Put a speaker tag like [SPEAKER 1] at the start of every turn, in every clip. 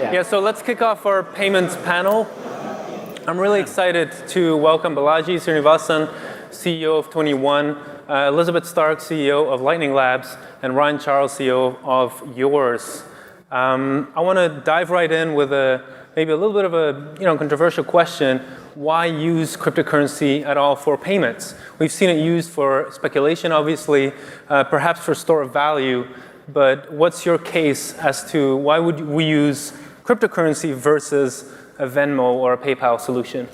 [SPEAKER 1] Yeah, so let's kick off our payments panel. I'm really excited to welcome Balaji Srinivasan, CEO of 21, Elizabeth Stark, CEO of Lightning Labs, and Ryan Charles, CEO of Yours. I want to dive right in with maybe a little bit of a controversial question. Why use cryptocurrency at all for payments? We've seen it used for speculation, obviously, perhaps for store of value. But what's your case as to why would we use cryptocurrency versus a Venmo or a PayPal solution?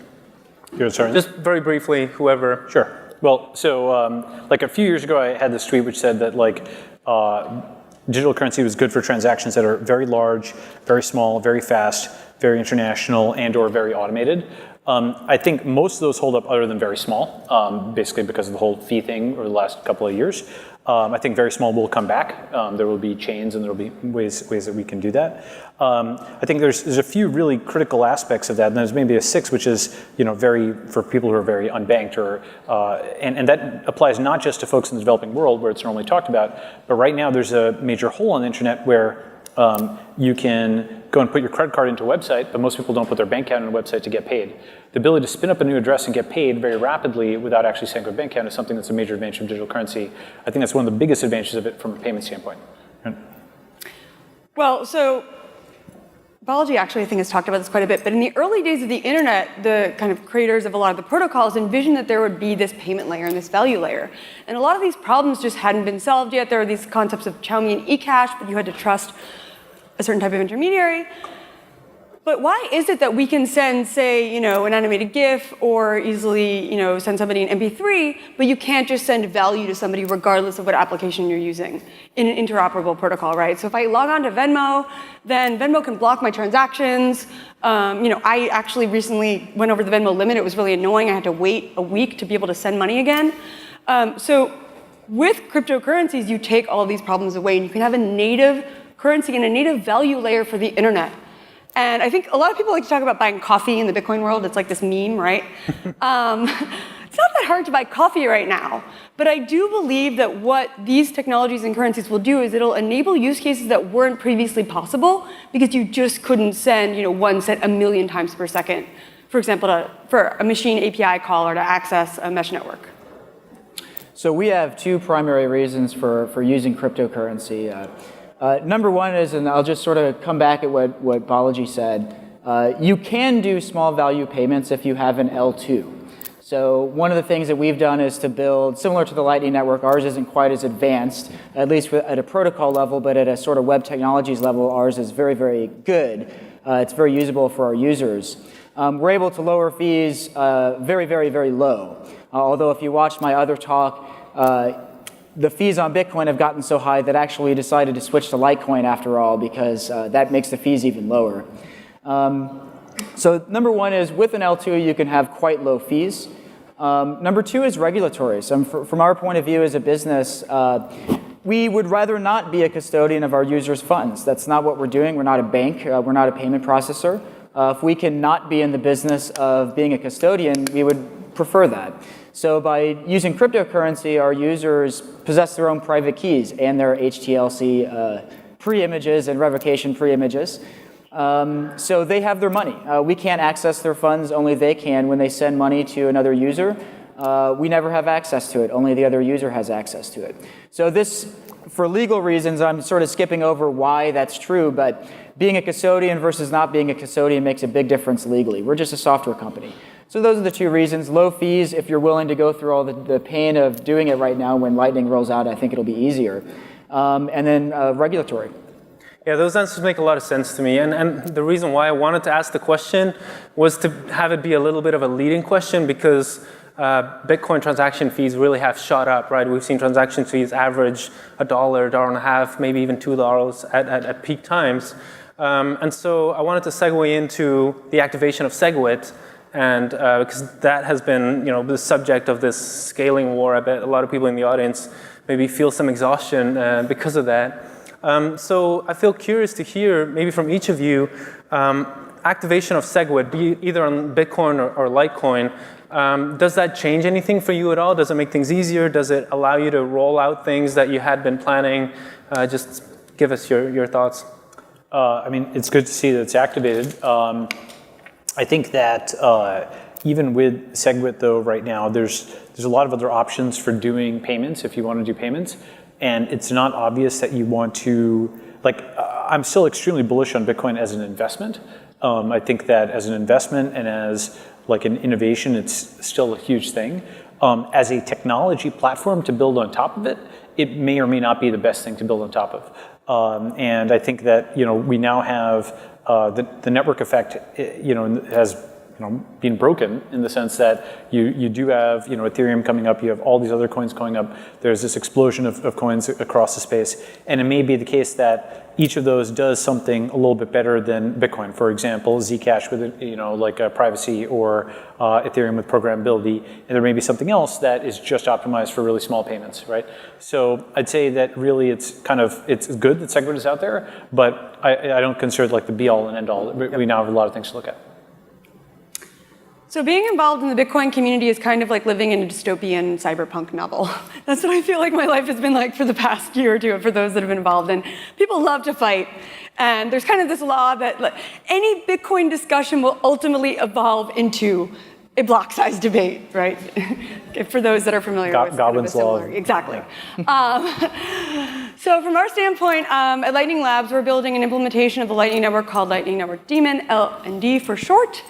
[SPEAKER 1] Just very briefly, whoever.
[SPEAKER 2] Sure. Well, so like a few years ago, I had this tweet which said that digital currency was good for transactions that are very large, very small, very fast, very international, and/or very automated. I think most of those hold up other than very small, basically because of the whole fee thing over the last couple of years. I think very small will come back. There will be chains and there will be ways that we can do that. I think there's a few really critical aspects of that, and there's maybe a sixth, which is for people who are very unbanked, and that applies not just to folks in the developing world where it's normally talked about, but right now there's a major hole on the internet where you can go and put your credit card into a website, but most people don't put their bank account in a website to get paid. The ability to spin up a new address and get paid very rapidly without actually setting up a bank account is something that's a major advantage of digital currency. I think that's one of the biggest advantages of it from a payment standpoint.
[SPEAKER 3] Well, so Balaji actually, I think, has talked about this quite a bit, but in the early days of the internet, the kind of creators of a lot of the protocols envisioned that there would be this payment layer and this value layer. And a lot of these problems just hadn't been solved yet. There were these concepts of Xiaomi and eCash, but you had to trust a certain type of intermediary. But why is it that we can send, say, an animated GIF or easily, send somebody an MP3, but you can't just send value to somebody regardless of what application you're using in an interoperable protocol, right? So if I log on to Venmo, then Venmo can block my transactions. I actually recently went over the Venmo limit. It was really annoying. I had to wait a week to be able to send money again. So with cryptocurrencies, you take all of these problems away, and you can have a native currency and a native value layer for the internet. And I think a lot of people like to talk about buying coffee in the Bitcoin world. It's like this meme, right? It's not that hard to buy coffee right now. But I do believe that what these technologies and currencies will do is it'll enable use cases that weren't previously possible because you just couldn't send one cent 1,000,000 times per second, for example, for a machine API call or to access a mesh network.
[SPEAKER 4] So we have two primary reasons for using cryptocurrency. Number one is, and I'll just sort of come back at what Balaji said, you can do small value payments if you have an L2. So one of the things that we've done is to build, similar to the Lightning Network, ours isn't quite as advanced, at least at a protocol level, but at a sort of web technologies level, ours is very, very good. It's very usable for our users. We're able to lower fees very, very, very low. Although if you watch my other talk, the fees on Bitcoin have gotten so high that actually decided to switch to Litecoin after all because that makes the fees even lower. So number one is with an L2 you can have quite low fees. Number two is regulatory. So from our point of view as a business, we would rather not be a custodian of our users' funds. That's not what we're doing. We're not a bank. We're not a payment processor. If we can not be in the business of being a custodian, we would prefer that. So by using cryptocurrency, our users possess their own private keys and their HTLC pre-images and revocation pre-images. So they have their money. We can't access their funds, only they can. When they send money to another user, we never have access to it. Only the other user has access to it. So this, for legal reasons, I'm sort of skipping over why that's true, but being a custodian versus not being a custodian makes a big difference legally. We're just a software company. So those are the two reasons. Low fees, if you're willing to go through all the pain of doing it right now. When Lightning rolls out, I think it'll be easier. And then regulatory.
[SPEAKER 1] Yeah, those answers make a lot of sense to me. And the reason why I wanted to ask the question was to have it be a little bit of a leading question because Bitcoin transaction fees really have shot up, right? We've seen transaction fees average $1, $1.50, maybe even $2 at peak times. And so I wanted to segue into the activation of SegWit. And because that has been, the subject of this scaling war. I bet a lot of people in the audience maybe feel some exhaustion because of that. So I feel curious to hear, maybe from each of you, activation of SegWit, either on Bitcoin or Litecoin. Does that change anything for you at all? Does it make things easier? Does it allow you to roll out things that you had been planning? Just give us your thoughts.
[SPEAKER 2] I mean, it's good to see that it's activated. I think that even with SegWit, though, right now, there's a lot of other options for doing payments if you want to do payments. And it's not obvious that you want to, I'm still extremely bullish on Bitcoin as an investment. I think that as an investment and as like an innovation, it's still a huge thing. As a technology platform to build on top of it, it may or may not be the best thing to build on top of. And I think that, we now have the network effect, has being broken in the sense that you do have Ethereum coming up, you have all these other coins going up, there's this explosion of coins across the space, and it may be the case that each of those does something a little bit better than Bitcoin. For example, Zcash with privacy, or Ethereum with programmability, and there may be something else that is just optimized for really small payments, right? So I'd say that really it's good that SegWit is out there, but I don't consider it like the be all and end all. We now have a lot of things to look at.
[SPEAKER 3] So being involved in the Bitcoin community is kind of like living in a dystopian cyberpunk novel. That's what I feel like my life has been like for the past year or two, for those that have been involved. And people love to fight. And there's kind of this law that any Bitcoin discussion will ultimately evolve into a block-sized debate, right? For those that are familiar with
[SPEAKER 2] Godwin's law.
[SPEAKER 3] Exactly. So from our standpoint, at Lightning Labs, we're building an implementation of the Lightning Network called Lightning Network Daemon, LND for short.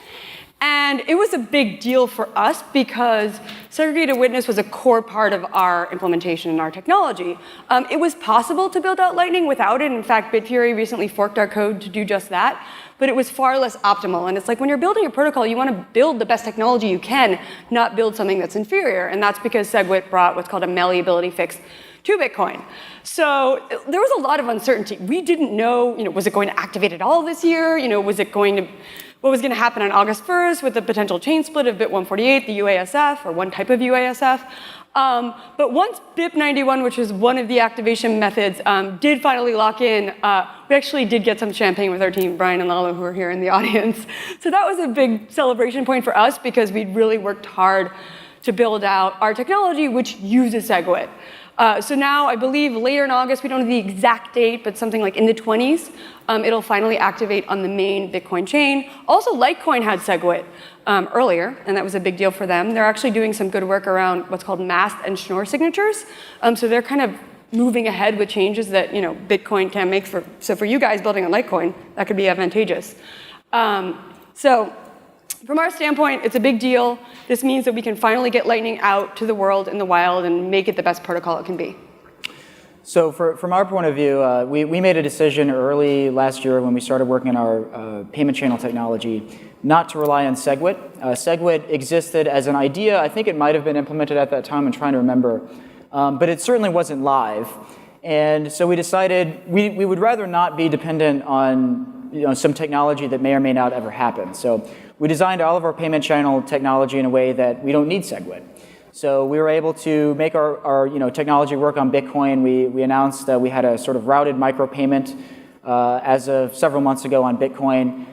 [SPEAKER 3] And it was a big deal for us because segregated witness was a core part of our implementation and our technology. It was possible to build out Lightning without it. In fact, Bitfury recently forked our code to do just that. But it was far less optimal. And it's like when you're building a protocol, you want to build the best technology you can, not build something that's inferior. And that's because SegWit brought what's called a malleability fix to Bitcoin. So there was a lot of uncertainty. We didn't know, was it going to activate at all this year? What was going to happen on August 1st with the potential chain split of BIP 148, the UASF, or one type of UASF. But once BIP 91, which is one of the activation methods, did finally lock in, we actually did get some champagne with our team, Brian and Lalo, who are here in the audience. So that was a big celebration point for us because we'd really worked hard to build out our technology, which uses SegWit. So now, I believe later in August, we don't know the exact date, but something like in the 20s, it'll finally activate on the main Bitcoin chain. Also, Litecoin had SegWit earlier, and that was a big deal for them. They're actually doing some good work around what's called mast and Schnorr signatures. So they're kind of moving ahead with changes that Bitcoin can make. So for you guys building on Litecoin, that could be advantageous. So from our standpoint, it's a big deal. This means that we can finally get Lightning out to the world in the wild and make it the best protocol it can be.
[SPEAKER 4] So from our point of view, we made a decision early last year when we started working on our payment channel technology not to rely on SegWit. SegWit existed as an idea. I think it might have been implemented at that time. I'm trying to remember. But it certainly wasn't live. And so we decided we would rather not be dependent on some technology that may or may not ever happen. So we designed all of our payment channel technology in a way that we don't need SegWit. So we were able to make our technology work on Bitcoin. We announced that we had a sort of routed micropayment as of several months ago on Bitcoin.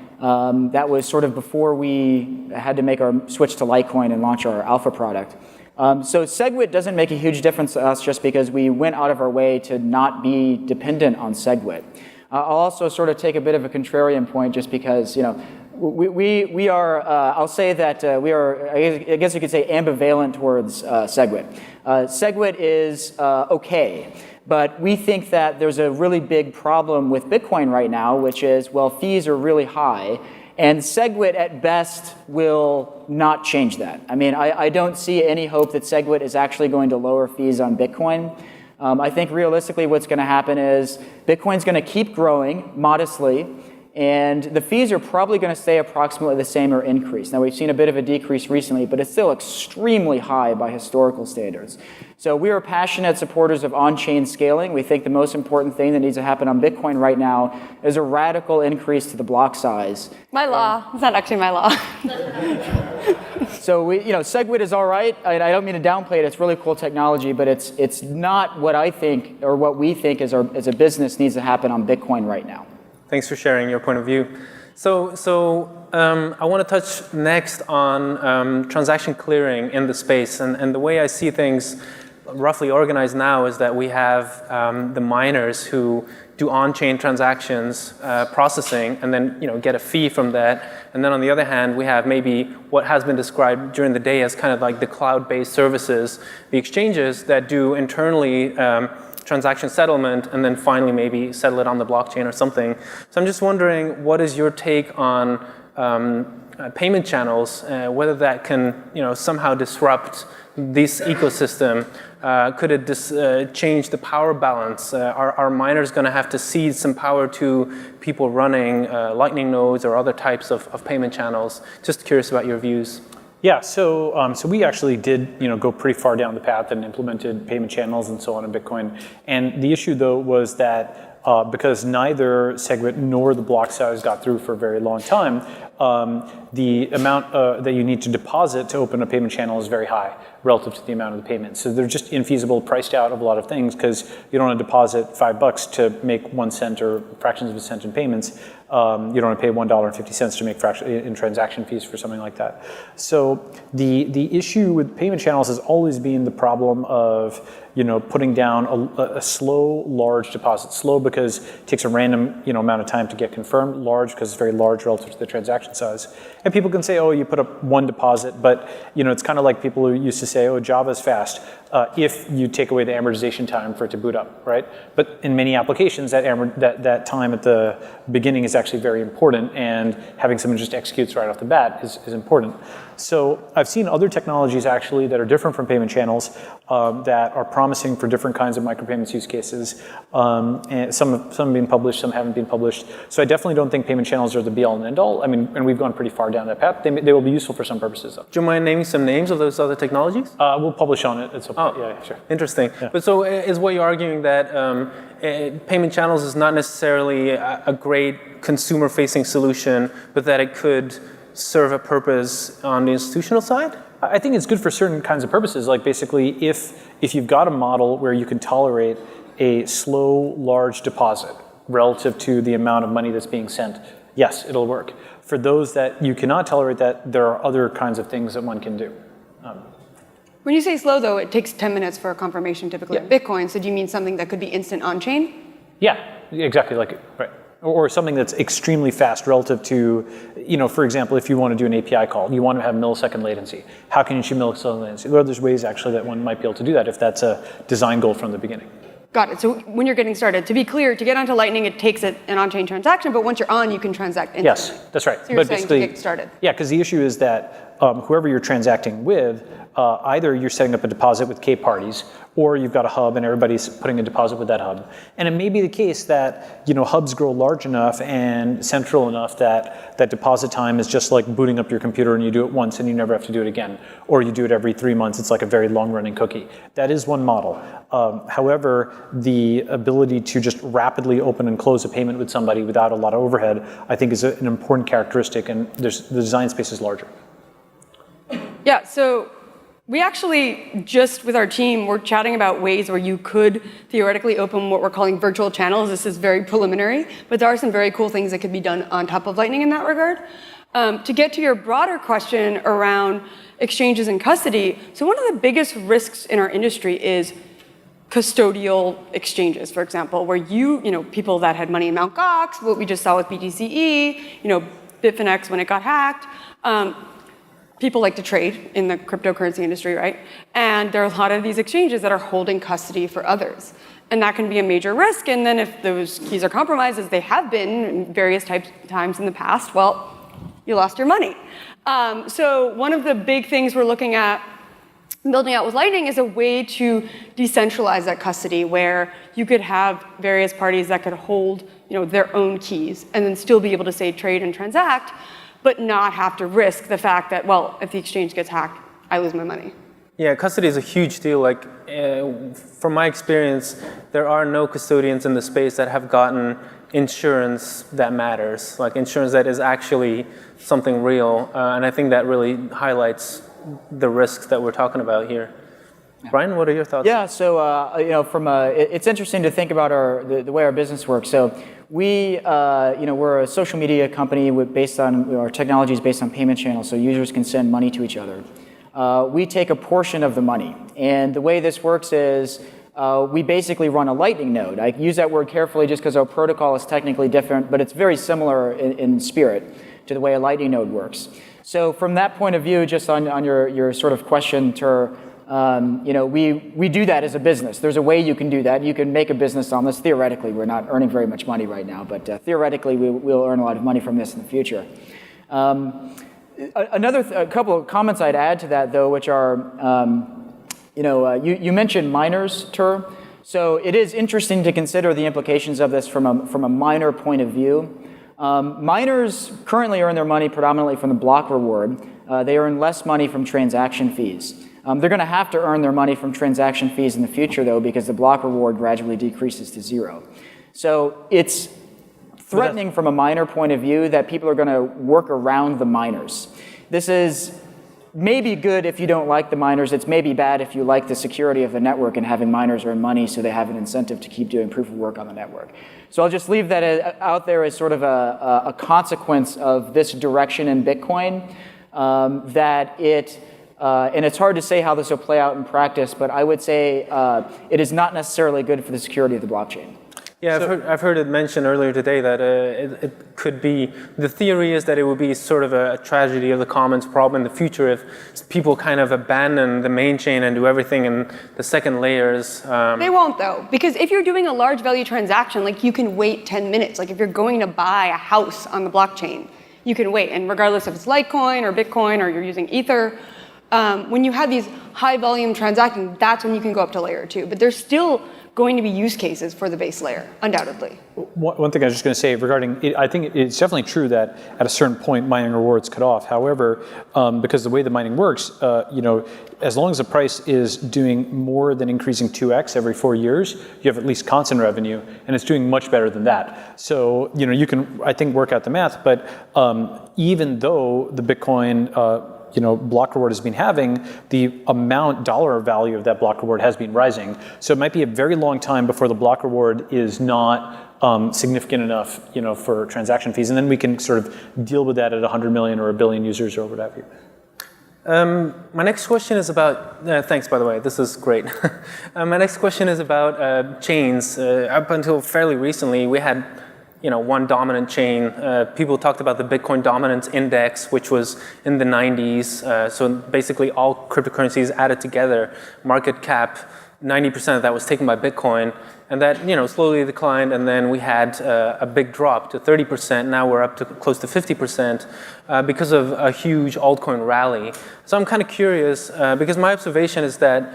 [SPEAKER 4] That was sort of before we had to make our switch to Litecoin and launch our alpha product. So SegWit doesn't make a huge difference to us just because we went out of our way to not be dependent on SegWit. I'll also sort of take a bit of a contrarian point just because, we are, I'll say that we are, I guess you could say, ambivalent towards SegWit. SegWit is okay, but we think that there's a really big problem with Bitcoin right now, which is, well, fees are really high, and SegWit at best will not change that. I mean, I don't see any hope that SegWit is actually going to lower fees on Bitcoin. I think realistically what's going to happen is Bitcoin's going to keep growing modestly, and the fees are probably going to stay approximately the same or increase. Now, we've seen a bit of a decrease recently, but it's still extremely high by historical standards. So we are passionate supporters of on-chain scaling. We think the most important thing that needs to happen on Bitcoin right now is a radical increase to the block size.
[SPEAKER 3] My law. It's not actually my law.
[SPEAKER 4] So SegWit is all right. I don't mean to downplay it. It's really cool technology, but it's not what I think or what we think as a business needs to happen on Bitcoin right now.
[SPEAKER 1] Thanks for sharing your point of view. So I want to touch next on transaction clearing in the space. And the way I see things, roughly organized now is that we have the miners who do on-chain transactions processing and then get a fee from that. And then on the other hand, we have maybe what has been described during the day as kind of like the cloud-based services, the exchanges that do internally transaction settlement and then finally maybe settle it on the blockchain or something. So I'm just wondering, what is your take on payment channels, whether that can somehow disrupt this ecosystem? Could it change the power balance? Are miners going to have to cede some power to people running Lightning nodes or other types of payment channels? Just curious about your views.
[SPEAKER 2] Yeah, so we actually did go pretty far down the path and implemented payment channels and so on in Bitcoin. And the issue though was that because neither SegWit nor the block size got through for a very long time, the amount that you need to deposit to open a payment channel is very high relative to the amount of the payment. So they're just infeasible, priced out of a lot of things because you don't want to deposit $5 to make 1 cent or fractions of a cent in payments. You don't want to pay $1.50 to make in transaction fees for something like that. So the issue with payment channels has always been the problem of putting down a slow, large deposit. Slow because it takes a random amount of time to get confirmed. Large because it's very large relative to the transaction size. And people can say, oh, you put up one deposit, but it's kind of like people who used to say, oh, Java's fast if you take away the amortization time for it to boot up, right? But in many applications, that time at the beginning is actually very important, and having someone just executes right off the bat is important. So I've seen other technologies actually that are different from payment channels that are promising for different kinds of micropayments use cases. And some have been published, some haven't been published. So I definitely don't think payment channels are the be all and end all. I mean, and we've gone pretty far down that path. They will be useful for some purposes though.
[SPEAKER 1] Do you mind naming some names of those other technologies?
[SPEAKER 2] We'll publish on it. Yeah, sure.
[SPEAKER 1] Interesting. Yeah. But so is what you're arguing that payment channels is not necessarily a great consumer-facing solution, but that it could serve a purpose on the institutional side?
[SPEAKER 2] I think it's good for certain kinds of purposes. Like basically, if you've got a model where you can tolerate a slow, large deposit relative to the amount of money that's being sent, yes, it'll work. For those that you cannot tolerate that, there are other kinds of things that one can do.
[SPEAKER 3] When you say slow, though, it takes 10 minutes for a confirmation typically on Bitcoin. So do you mean something that could be instant on-chain?
[SPEAKER 2] Yeah, exactly. Right. Or something that's extremely fast relative to, for example, if you want to do an API call, you want to have millisecond latency. How can you achieve millisecond latency? Well, there's ways actually that one might be able to do that if that's a design goal from the beginning.
[SPEAKER 3] Got it. So when you're getting started, to be clear, to get onto Lightning, it takes an on-chain transaction, but once you're on, you can transact instantly.
[SPEAKER 2] Yes, that's right.
[SPEAKER 3] So you're saying to get started.
[SPEAKER 2] Yeah, because the issue is that whoever you're transacting with, either you're setting up a deposit with K parties, or you've got a hub and everybody's putting a deposit with that hub. And it may be the case that hubs grow large enough and central enough that deposit time is just like booting up your computer and you do it once and you never have to do it again. Or you do it every 3 months, it's like a very long running cookie. That is one model. However, the ability to just rapidly open and close a payment with somebody without a lot of overhead, I think is an important characteristic, and the design space is larger.
[SPEAKER 3] Yeah, so we actually, just with our team, we're chatting about ways where you could theoretically open what we're calling virtual channels. This is very preliminary, but there are some very cool things that could be done on top of Lightning in that regard. To get to your broader question around exchanges and custody, so one of the biggest risks in our industry is custodial exchanges, for example, where people that had money in Mt. Gox, what we just saw with BTCE, Bitfinex when it got hacked, people like to trade in the cryptocurrency industry, right? And there are a lot of these exchanges that are holding custody for others. And that can be a major risk. And then if those keys are compromised, as they have been in various times in the past, well, you lost your money. So one of the big things we're looking at building out with Lightning is a way to decentralize that custody, where you could have various parties that could hold their own keys and then still be able to, say, trade and transact, but not have to risk the fact that, well, if the exchange gets hacked, I lose my money.
[SPEAKER 1] Yeah, custody is a huge deal. Like, from my experience, there are no custodians in the space that have gotten insurance that matters, like insurance that is actually something real. And I think that really highlights the risks that we're talking about here. Brian, what are your thoughts?
[SPEAKER 4] Yeah, so it's interesting to think about the way our business works. So we're a social media company based on our technology is based on payment channels, so users can send money to each other. we take a portion of the money. And the way this works is we basically run a Lightning node. I use that word carefully just because our protocol is technically different, but it's very similar in spirit to the way a Lightning node works. So from that point of view, just on your sort of question, Tur, we do that as a business. There's a way you can do that. You can make a business on this. Theoretically, we're not earning very much money right now, but theoretically, we'll earn a lot of money from this in the future. A couple of comments I'd add to that, though, which are, you mentioned miners, Tur. So it is interesting to consider the implications of this from a miner point of view. Miners currently earn their money predominantly from the block reward. They earn less money from transaction fees. They're going to have to earn their money from transaction fees in the future, though, because the block reward gradually decreases to 0. So it's threatening from a miner point of view that people are going to work around the miners. This is maybe good if you don't like the miners. It's maybe bad if you like the security of the network and having miners earn money so they have an incentive to keep doing proof of work on the network. So I'll just leave that out there as sort of a consequence of this direction in Bitcoin, and it's hard to say how this will play out in practice, but I would say it is not necessarily good for the security of the blockchain.
[SPEAKER 1] Yeah, I've heard it mentioned earlier today that it could be, the theory is that it would be sort of a tragedy of the commons problem in the future if people kind of abandon the main chain and do everything in the second layers.
[SPEAKER 3] They won't, though, because if you're doing a large value transaction, like you can wait 10 minutes. Like if you're going to buy a house on the blockchain, you can wait. And regardless if it's Litecoin or Bitcoin or you're using Ether, when you have these high volume transactions, that's when you can go up to layer 2. But there's still going to be use cases for the base layer, undoubtedly.
[SPEAKER 2] One thing I was just going to say regarding it, I think it's definitely true that at a certain point mining rewards cut off. However, because the way the mining works, as long as the price is doing more than increasing 2x every 4 years, you have at least constant revenue, and it's doing much better than that. So you can, I think, work out the math. But even though the Bitcoin block reward has been having, the dollar value of that block reward has been rising. So it might be a very long time before the block reward is not significant enough, for transaction fees. And then we can sort of deal with that at 100 million or 1 billion users or whatever.
[SPEAKER 1] My next question is about, thanks by the way, this is great. My next question is about chains. Up until fairly recently, we had one dominant chain. People talked about the Bitcoin Dominance Index, which was in the 90s. So basically all cryptocurrencies added together, market cap, 90% of that was taken by Bitcoin. And that slowly declined, and then we had a big drop to 30%. Now we're up to close to 50% because of a huge altcoin rally. So I'm kind of curious, because my observation is that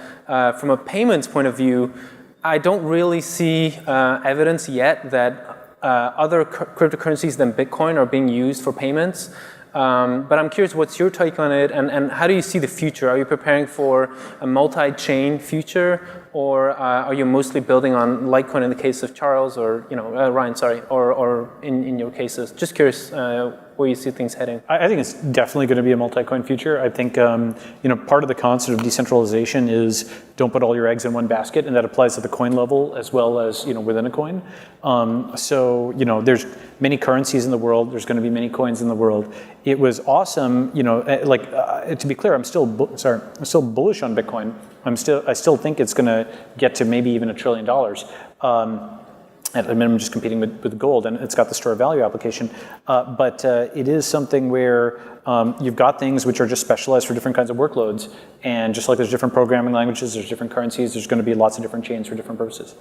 [SPEAKER 1] from a payments point of view, I don't really see evidence yet that other cryptocurrencies than Bitcoin are being used for payments. But I'm curious, what's your take on it, and how do you see the future? Are you preparing for a multi-chain future, or are you mostly building on Litecoin in the case of Charles, or Ryan, sorry, or in your cases? Just curious where you see things heading.
[SPEAKER 2] I think it's definitely going to be a multi-coin future. I think part of the concept of decentralization is don't put all your eggs in one basket, and that applies at the coin level as well as within a coin. So there's many currencies in the world. There's going to be many coins in the world. It was awesome. To be clear, I'm still bullish on Bitcoin. I still think it's going to get to maybe even $1 trillion. At the minimum, just competing with gold, and it's got the store of value application. But it is something where you've got things which are just specialized for different kinds of workloads. And just like there's different programming languages, there's different currencies, there's going to be lots of different chains for different purposes.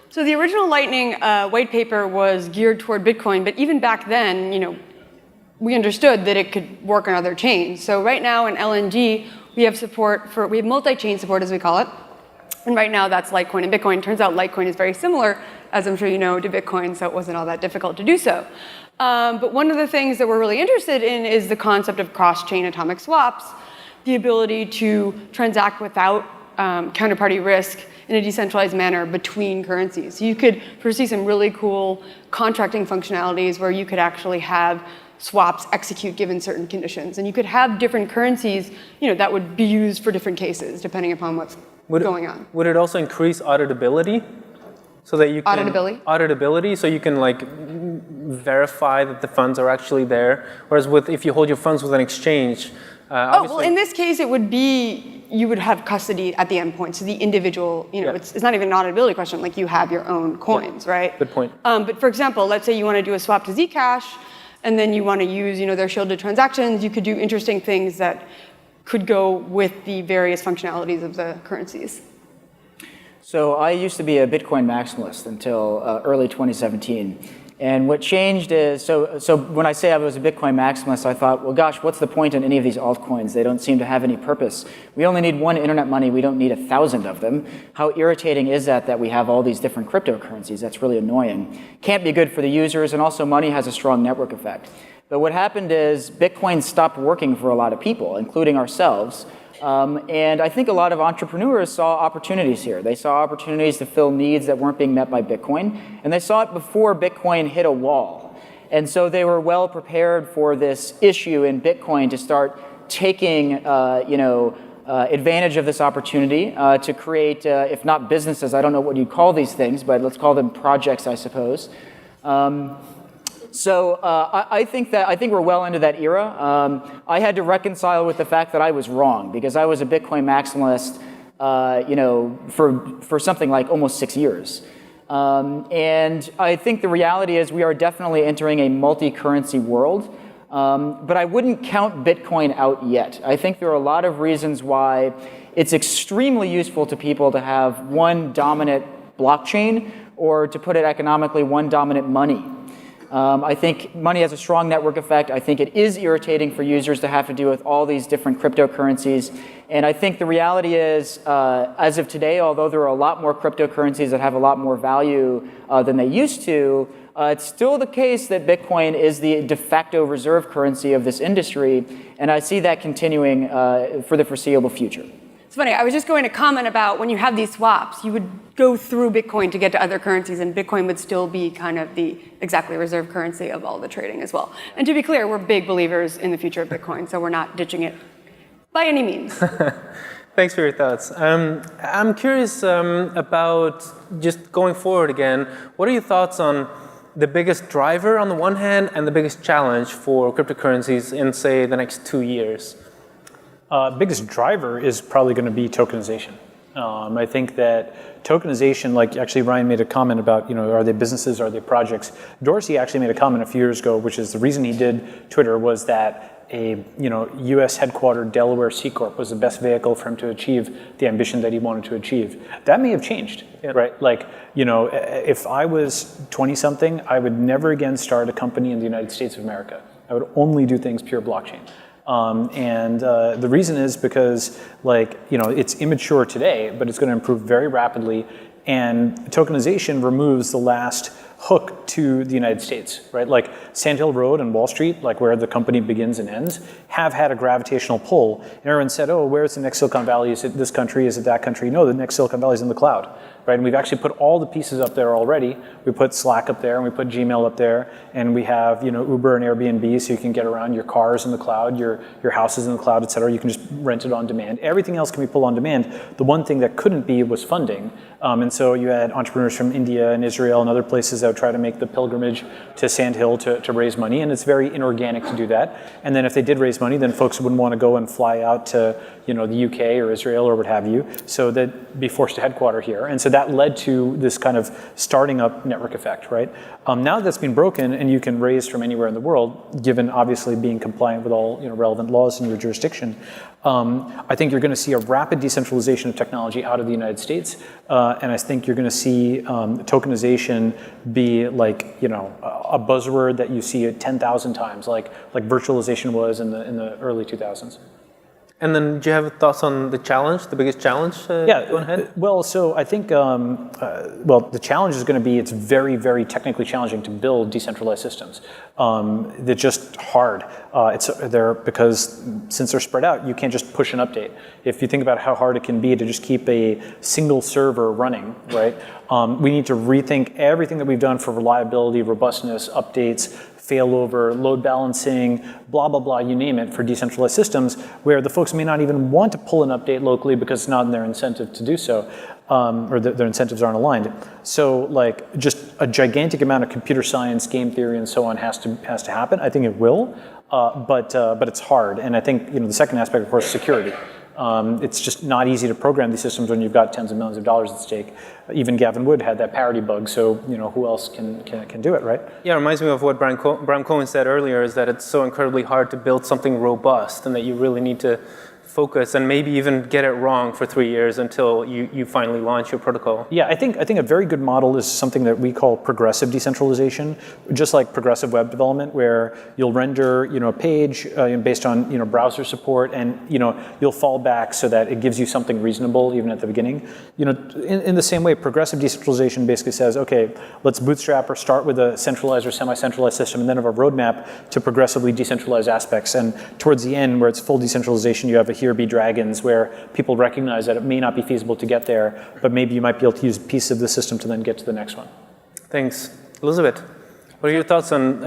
[SPEAKER 3] So the original Lightning white paper was geared toward Bitcoin, but even back then, we understood that it could work on other chains. So right now in LNG, we have multi-chain support, as we call it. And right now that's Litecoin and Bitcoin. Turns out Litecoin is very similar, as I'm sure you know, to Bitcoin, so it wasn't all that difficult to do so. But one of the things that we're really interested in is the concept of cross-chain atomic swaps, the ability to transact without counterparty risk in a decentralized manner between currencies. So you could foresee some really cool contracting functionalities where you could actually have swaps execute given certain conditions. And you could have different currencies that would be used for different cases, depending upon what's going on.
[SPEAKER 1] Would it also increase auditability? So that you can auditability, so you can verify that the funds are actually there. Whereas if you hold your funds with an exchange,
[SPEAKER 3] Well, in this case, it would be, you would have custody at the endpoint. So the individual, it's not even an auditability question, like you have your own coins, right?
[SPEAKER 1] Good point.
[SPEAKER 3] But for example, let's say you want to do a swap to Zcash, and then you want to use, their shielded transactions. You could do interesting things that could go with the various functionalities of the currencies.
[SPEAKER 4] So I used to be a Bitcoin maximalist until early 2017. And what changed is, so when I say I was a Bitcoin maximalist, I thought, well, gosh, what's the point in any of these altcoins? They don't seem to have any purpose. We only need one internet money. We don't need 1,000 of them. How irritating is that we have all these different cryptocurrencies? That's really annoying. Can't be good for the users, and also money has a strong network effect. But what happened is Bitcoin stopped working for a lot of people, including ourselves. And I think a lot of entrepreneurs saw opportunities here. They saw opportunities to fill needs that weren't being met by Bitcoin, and they saw it before Bitcoin hit a wall. And so they were well prepared for this issue in Bitcoin to start taking, advantage of this opportunity to create, if not businesses, I don't know what you'd call these things, but let's call them projects, I suppose. So I think we're well into that era. I had to reconcile with the fact that I was wrong because I was a Bitcoin maximalist, for something like almost 6 years. And I think the reality is we are definitely entering a multi-currency world, but I wouldn't count Bitcoin out yet. I think there are a lot of reasons why it's extremely useful to people to have one dominant blockchain, or to put it economically, one dominant money. I think money has a strong network effect. I think it is irritating for users to have to deal with all these different cryptocurrencies. And I think the reality is, as of today, although there are a lot more cryptocurrencies that have a lot more value than they used to, it's still the case that Bitcoin is the de facto reserve currency of this industry. And I see that continuing for the foreseeable future.
[SPEAKER 3] It's funny, I was just going to comment about when you have these swaps, you would go through Bitcoin to get to other currencies, and Bitcoin would still be kind of the exactly reserve currency of all the trading as well. And to be clear, we're big believers in the future of Bitcoin, so we're not ditching it by any means.
[SPEAKER 1] Thanks for your thoughts. I'm curious about just going forward again. What are your thoughts on the biggest driver on the one hand and the biggest challenge for cryptocurrencies in, say, the next 2 years?
[SPEAKER 2] Biggest driver is probably going to be tokenization. I think that tokenization, like actually Ryan made a comment about, are they businesses, are they projects? Dorsey actually made a comment a few years ago, which is the reason he did Twitter was that a U.S. headquartered Delaware C Corp was the best vehicle for him to achieve the ambition that he wanted to achieve. That may have changed, right? Like, if I was 20-something, I would never again start a company in the United States of America. I would only do things pure blockchain. The reason is because, it's immature today, but it's going to improve very rapidly. And tokenization removes the last hook to the United States, right? Like Sand Hill Road and Wall Street, like where the company begins and ends, have had a gravitational pull. And everyone said, oh, where's the next Silicon Valley? Is it this country? Is it that country? No, the next Silicon Valley is in the cloud, right? And we've actually put all the pieces up there already. We put Slack up there, and we put Gmail up there, and we have, Uber and Airbnb, so you can get around. Your cars in the cloud, your house is in the cloud, et cetera. You can just rent it on demand. Everything else can be pulled on demand. The one thing that couldn't be was funding. And so you had entrepreneurs from India and Israel and other places that would try to make the pilgrimage to Sand Hill to raise money, and it's very inorganic to do that. And then if they did raise money, then folks wouldn't want to go and fly out to the UK or Israel or what have you, so they'd be forced to headquarter here. And so that led to this kind of starting up network effect, right? Now that's been broken and you can raise from anywhere in the world, given obviously being compliant with all relevant laws in your jurisdiction, I think you're going to see a rapid decentralization of technology out of the United States, and I think you're going to see tokenization be like a buzzword that you see 10,000 times, like virtualization was in the early 2000s.
[SPEAKER 1] And then, do you have thoughts on the challenge, the biggest challenge?
[SPEAKER 2] Yeah,
[SPEAKER 1] go ahead.
[SPEAKER 2] Well, so I think, the challenge is going to be it's very, very technically challenging to build decentralized systems. They're just hard. Because since they're spread out, you can't just push an update. If you think about how hard it can be to just keep a single server running, right? We need to rethink everything that we've done for reliability, robustness, updates, failover, load balancing, blah, blah, blah, you name it, for decentralized systems where the folks may not even want to pull an update locally because it's not in their incentive to do so, or their incentives aren't aligned. So just a gigantic amount of computer science, game theory, and so on has to happen. I think it will. but it's hard. And I think the second aspect, of course, is security. It's just not easy to program these systems when you've got tens of millions of dollars at stake. Even Gavin Wood had that parity bug, so who else can do it, right?
[SPEAKER 1] Yeah, it reminds me of what Bram Cohen said earlier, is that it's so incredibly hard to build something robust and that you really need to focus and maybe even get it wrong for 3 years until you finally launch your protocol.
[SPEAKER 2] Yeah, I think a very good model is something that we call progressive decentralization, just like progressive web development, where you'll render a page based on browser support, and you'll fall back so that it gives you something reasonable even at the beginning. In the same way, progressive decentralization basically says, okay, let's bootstrap or start with a centralized or semi-centralized system, and then have a roadmap to progressively decentralize aspects. And towards the end, where it's full decentralization, you have a here be dragons, where people recognize that it may not be feasible to get there, but maybe you might be able to use a piece of the system to then get to the next one.
[SPEAKER 1] Thanks. Elizabeth, what are your thoughts on,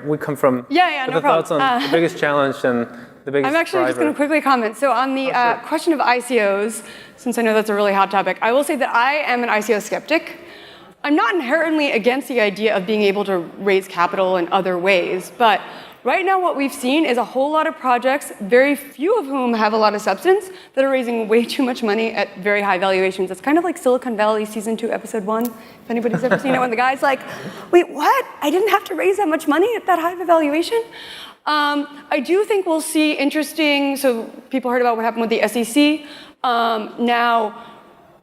[SPEAKER 1] we come from,
[SPEAKER 3] no
[SPEAKER 1] thoughts
[SPEAKER 3] problem.
[SPEAKER 1] on the biggest challenge and the biggest
[SPEAKER 3] I'm actually
[SPEAKER 1] driver?
[SPEAKER 3] just going to quickly comment. So on the question of ICOs, since I know that's a really hot topic, I will say that I am an ICO skeptic. I'm not inherently against the idea of being able to raise capital in other ways, but right now what we've seen is a whole lot of projects, very few of whom have a lot of substance, that are raising way too much money at very high valuations. It's kind of like Silicon Valley Season 2, Episode 1, if anybody's ever seen it, when the guy's like, wait, what? I didn't have to raise that much money at that high of a valuation? I do think we'll see interesting, so people heard about what happened with the SEC. Now,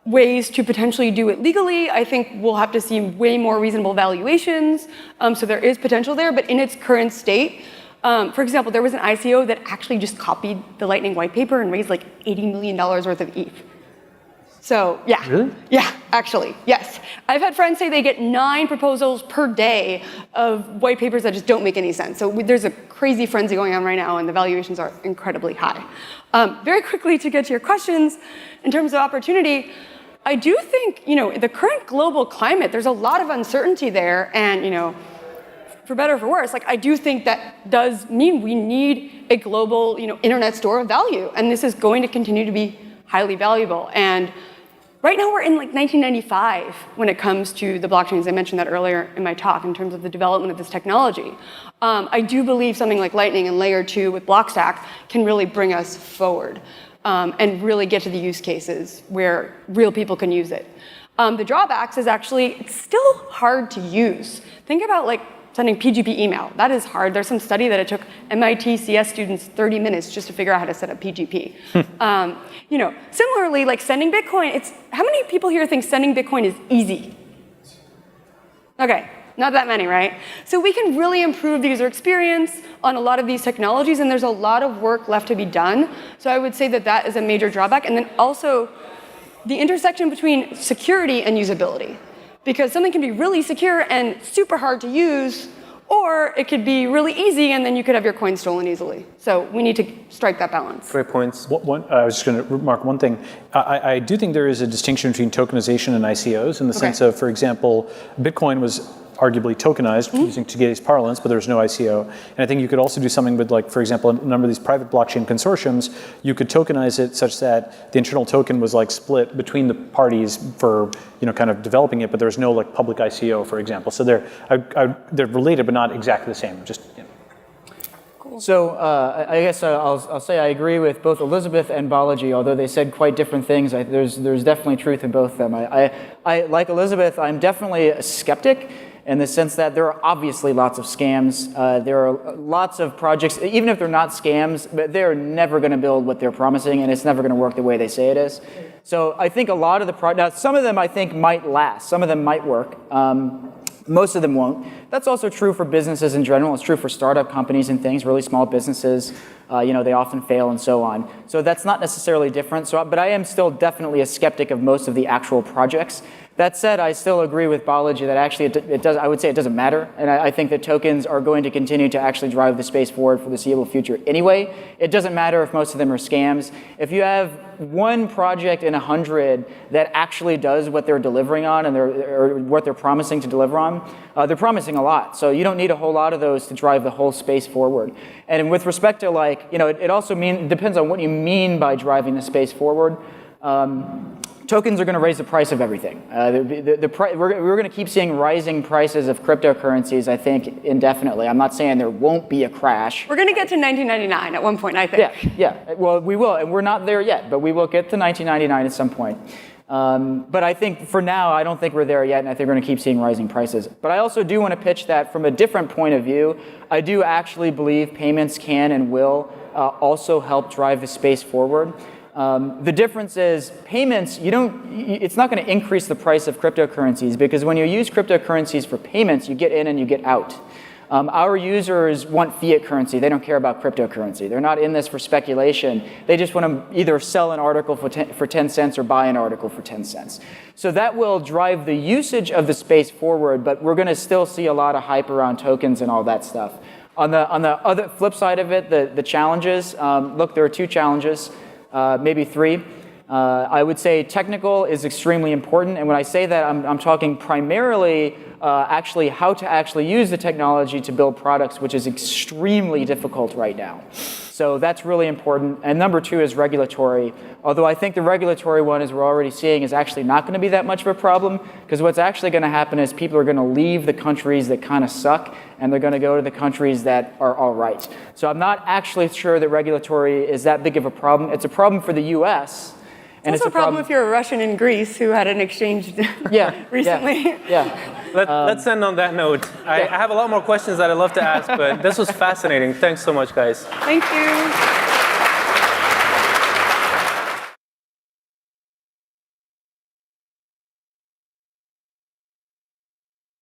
[SPEAKER 3] ways to potentially do it legally. I think we'll have to see way more reasonable valuations. So there is potential there, but in its current state, for example, there was an ICO that actually just copied the Lightning white paper and raised like $80 million worth of ETH. So yeah.
[SPEAKER 2] Really?
[SPEAKER 3] Yeah, actually, yes. I've had friends say they get 9 proposals per day of white papers that just don't make any sense. So there's a crazy frenzy going on right now, and the valuations are incredibly high. Very quickly, to get to your questions, in terms of opportunity, I do think, the current global climate, there's a lot of uncertainty there, and, for better or for worse, I do think that does mean we need a global, internet store of value, and this is going to continue to be highly valuable. And right now we're in 1995 when it comes to the blockchains. I mentioned that earlier in my talk in terms of the development of this technology. I do believe something like Lightning and Layer 2 with Blockstack can really bring us forward. And really get to the use cases where real people can use it. The drawbacks is actually, it's still hard to use. Think about sending PGP email. That is hard. There's some study that it took MIT CS students 30 minutes just to figure out how to set up PGP. Similarly, sending Bitcoin, how many people here think sending Bitcoin is easy? Okay. Not that many, right? So we can really improve the user experience on a lot of these technologies, and there's a lot of work left to be done. So I would say that that is a major drawback. And then also the intersection between security and usability. Because something can be really secure and super hard to use, or it could be really easy and then you could have your coin stolen easily. So we need to strike that balance.
[SPEAKER 1] Great points.
[SPEAKER 2] I was just going to remark one thing. I do think there is a distinction between tokenization and ICOs in the sense of, for example, Bitcoin was arguably tokenized using today's parlance, but there's no ICO. And I think you could also do something with, for example, a number of these private blockchain consortiums. You could tokenize it such that the internal token was split between the parties for kind of developing it, but there's no public ICO, for example. So they're related, but not exactly the same. Just
[SPEAKER 3] Cool.
[SPEAKER 4] So I guess I'll say I agree with both Elizabeth and Balaji, although they said quite different things. There's definitely truth in both of them. I like Elizabeth, I'm definitely a skeptic, in the sense that there are obviously lots of scams. There are lots of projects, even if they're not scams, but they're never going to build what they're promising, and it's never going to work the way they say it is. So I think a lot of the now some of them I think might last, some of them might work. Most of them won't. That's also true for businesses in general. It's true for startup companies and things, really small businesses. They often fail and so on. So that's not necessarily different. But I am still definitely a skeptic of most of the actual projects. That said, I still agree with Balaji that actually it does. I would say it doesn't matter, and I think that tokens are going to continue to actually drive the space forward for the foreseeable future. Anyway, it doesn't matter if most of them are scams. If you have one project in 100 that actually does what they're delivering on or what they're promising to deliver on, they're promising a lot. So you don't need a whole lot of those to drive the whole space forward. And with respect to it also depends on what you mean by driving the space forward. tokens are going to raise the price of everything. We're going to keep seeing rising prices of cryptocurrencies, I think, indefinitely. I'm not saying there won't be a crash.
[SPEAKER 3] We're going to get to 1999 at one point, I think.
[SPEAKER 4] Yeah. Well, we will, and we're not there yet, but we will get to 1999 at some point. But I think for now, I don't think we're there yet, and I think we're going to keep seeing rising prices. But I also do want to pitch that from a different point of view. I do actually believe payments can and will also help drive the space forward. The difference is payments, it's not going to increase the price of cryptocurrencies, because when you use cryptocurrencies for payments, you get in and you get out. Our users want fiat currency. They don't care about cryptocurrency. They're not in this for speculation. They just want to either sell an article for 10 cents or buy an article for 10 cents. So that will drive the usage of the space forward, but we're going to still see a lot of hype around tokens and all that stuff. On the other flip side of it, the challenges, look, there are two challenges, maybe three. I would say technical is extremely important, and when I say that, I'm talking primarily actually how to actually use the technology to build products, which is extremely difficult right now. So that's really important. And number two is regulatory, although I think the regulatory one, as we're already seeing, is actually not going to be that much of a problem, because what's actually going to happen is people are going to leave the countries that kind of suck, and they're going to go to the countries that are all right. So I'm not actually sure that regulatory is that big of a problem. It's a problem for the US.
[SPEAKER 3] And it's a problem if you're a Russian in Greece who had an exchange recently.
[SPEAKER 4] Yeah.
[SPEAKER 1] Let's end on that note. I have a lot more questions that I'd love to ask, but this was fascinating. Thanks so much, guys.
[SPEAKER 3] Thank you.